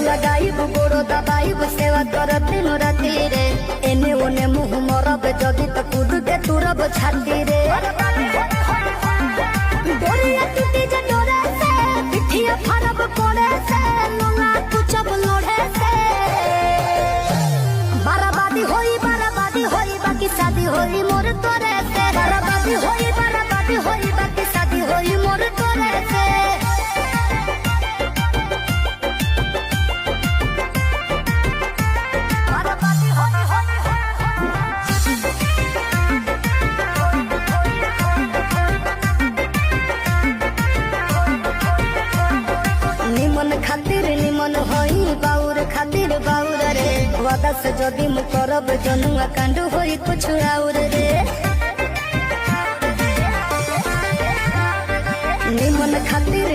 लगाइब गोड़ दबाइब सेवा कर दिन राति रे एने ओने मुँह मरब जदि तो कूद के तुरब छाती रे डोरिया टूटी जे डोरे से पिठिया फरब कोड़े से लोला कुचब लोढ़े से बराबादी होई बाकी शादी होई मोर तोरे से बराबादी होई बाकी शादी होई मोर तोरे से निमन खातिर निमन होई बाउर खातिर बाउर रे वादा से जदि मु करब जनुआ कांड होई कुछ और रे निमन खातिर